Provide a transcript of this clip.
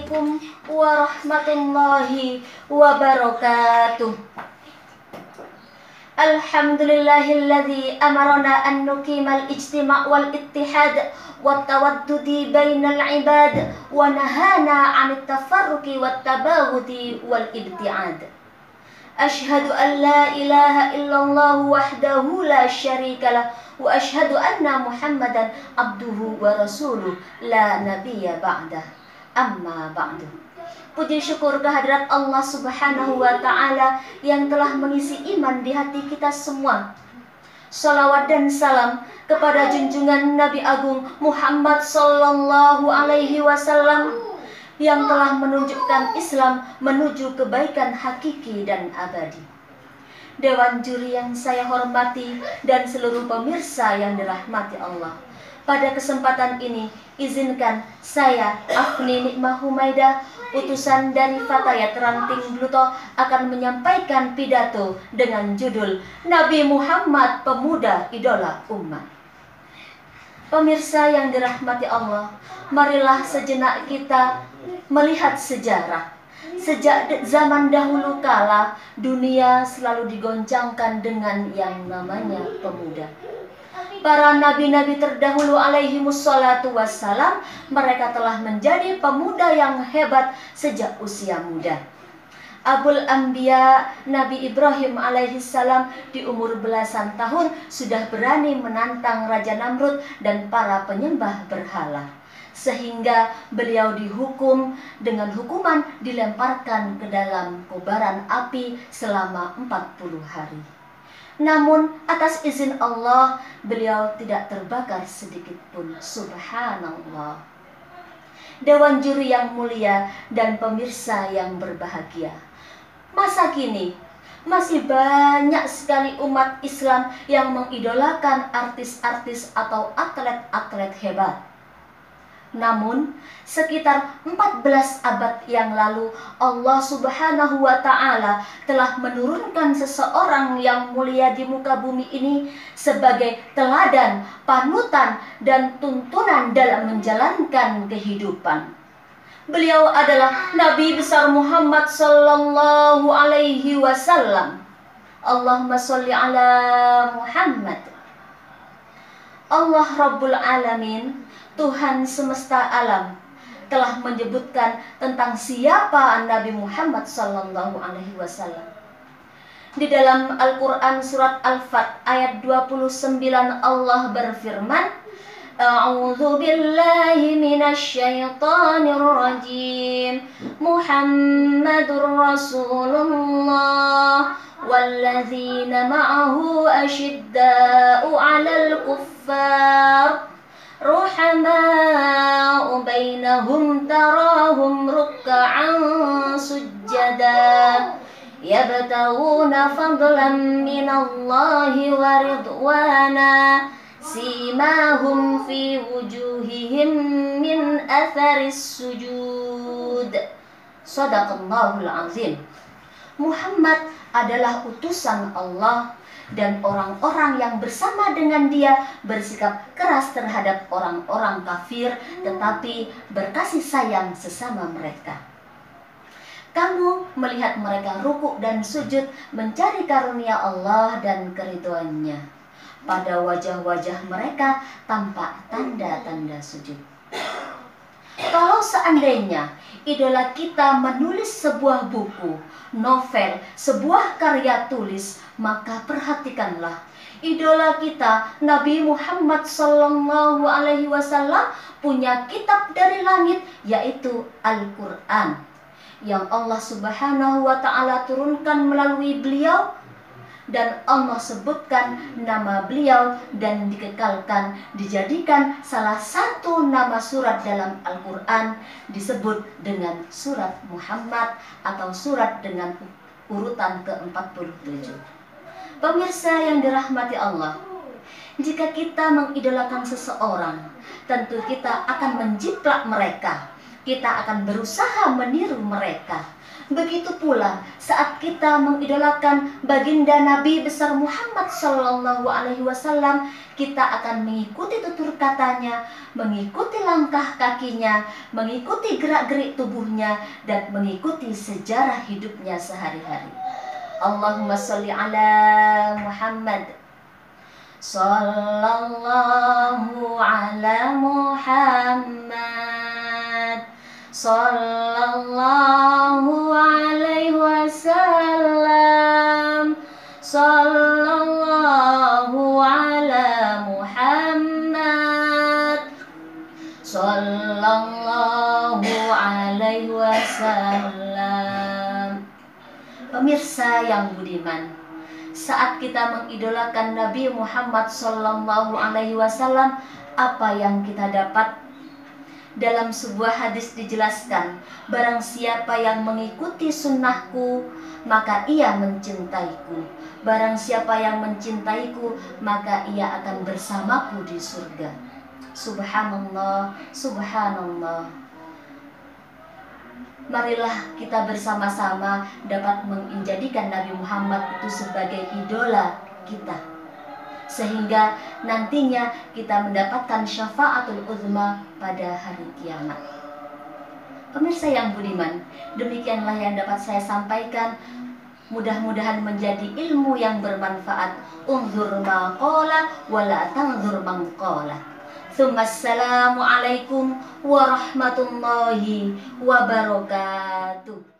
Assalamualaikum warahmatullahi wabarakatuh. Alhamdulillahilladzi amarna an nuqimal ijtima' wal ittihad wat tawaddudi bainal ibad wa nahana 'anit tafarruqi wat tabaghudi wal ibti'ad. Ashhadu an la ilaha illallah wahdahu la syarikalah wa ashhadu anna Muhammadan abduhu wa rasuluh la nabiyya ba'dah. Amma ba'du. Puji syukur kehadirat Allah Subhanahu wa ta'ala yang telah mengisi iman di hati kita semua. Salawat dan salam kepada junjungan Nabi Agung Muhammad sallallahu alaihi wasallam yang telah menunjukkan Islam menuju kebaikan hakiki dan abadi. Dewan juri yang saya hormati dan seluruh pemirsa yang dirahmati Allah. Pada kesempatan ini, izinkan saya, Afni Nikmah Humaidah, utusan dari Fatayat Ranting Bluto, akan menyampaikan pidato dengan judul Nabi Muhammad Pemuda Idola Umat. Pemirsa yang dirahmati Allah, marilah sejenak kita melihat sejarah. Sejak zaman dahulu kala, dunia selalu digoncangkan dengan yang namanya pemuda. Para nabi-nabi terdahulu alaihimussalatu wassalam, mereka telah menjadi pemuda yang hebat sejak usia muda. Abul Anbiya Nabi Ibrahim alaihissalam di umur belasan tahun sudah berani menantang Raja Namrud dan para penyembah berhala, sehingga beliau dihukum dengan hukuman dilemparkan ke dalam kobaran api selama 40 hari. Namun atas izin Allah, beliau tidak terbakar sedikit pun. Subhanallah. Dewan juri yang mulia dan pemirsa yang berbahagia, masa kini masih banyak sekali umat Islam yang mengidolakan artis-artis atau atlet-atlet hebat. Namun, sekitar 14 abad yang lalu, Allah Subhanahu wa ta'ala telah menurunkan seseorang yang mulia di muka bumi ini sebagai teladan, panutan, dan tuntunan dalam menjalankan kehidupan. Beliau adalah Nabi besar Muhammad sallallahu alaihi wasallam. Allahumma sholli ala Muhammad. Allah Rabbul Alamin, Tuhan semesta alam, telah menyebutkan tentang siapa Nabi Muhammad sallallahu alaihi wasallam. Di dalam Al-Qur'an surat Al-Fat ayat 29 Allah berfirman, A'udzu billahi minasy syaithanir rajim. Muhammadur Rasulullah walladzina ma'ahu asyidda'u 'alal kuffar ruhama'u bainahum tarahum ruk'an sujjada yabtaghuna fadlan minallahi wa ridwana simahum fi wujuhihim min atharis sujud. Shadaqallahul azim. Muhammad adalah utusan Allah, dan orang-orang yang bersama dengan dia bersikap keras terhadap orang-orang kafir, tetapi berkasih sayang sesama mereka. Kamu melihat mereka rukuk dan sujud mencari karunia Allah dan keridhoannya. Pada wajah-wajah mereka tampak tanda-tanda sujud. Kalau seandainya idola kita menulis sebuah buku, novel, sebuah karya tulis, maka perhatikanlah, idola kita Nabi Muhammad sallallahu alaihi wasallam punya kitab dari langit, yaitu Al-Qur'an, yang Allah Subhanahu wa ta'ala turunkan melalui beliau, dan Allah sebutkan nama beliau dan dikekalkan, dijadikan salah satu nama surat dalam Al-Quran disebut dengan surat Muhammad atau surat dengan urutan ke-47. Pemirsa yang dirahmati Allah, jika kita mengidolakan seseorang, tentu kita akan menjiplak mereka, kita akan berusaha meniru mereka. Begitu pula saat kita mengidolakan baginda Nabi besar Muhammad Sallallahu Alaihi Wasallam, kita akan mengikuti tutur katanya, mengikuti langkah kakinya, mengikuti gerak-gerik tubuhnya, dan mengikuti sejarah hidupnya sehari-hari. Allahumma sholli ala Muhammad. Sallallahu ala Muhammad. Sallallahu alaihi wasallam. Sallallahu ala Muhammad. Sallallahu alaihi wasallam. Pemirsa yang budiman, saat kita mengidolakan Nabi Muhammad Sallallahu Alaihi Wasallam, apa yang kita dapat? Dalam sebuah hadis dijelaskan, barang siapa yang mengikuti sunnahku, maka ia mencintaiku. Barang siapa yang mencintaiku, maka ia akan bersamaku di surga. Subhanallah, subhanallah. Marilah kita bersama-sama dapat menjadikan Nabi Muhammad itu sebagai idola kita, sehingga nantinya kita mendapatkan syafaatul uzma pada hari kiamat. Pemirsa yang budiman, demikianlah yang dapat saya sampaikan. Mudah-mudahan menjadi ilmu yang bermanfaat. Unzur ma qala wa la tanzur man qala. Assalamualaikum warahmatullahi wabarakatuh.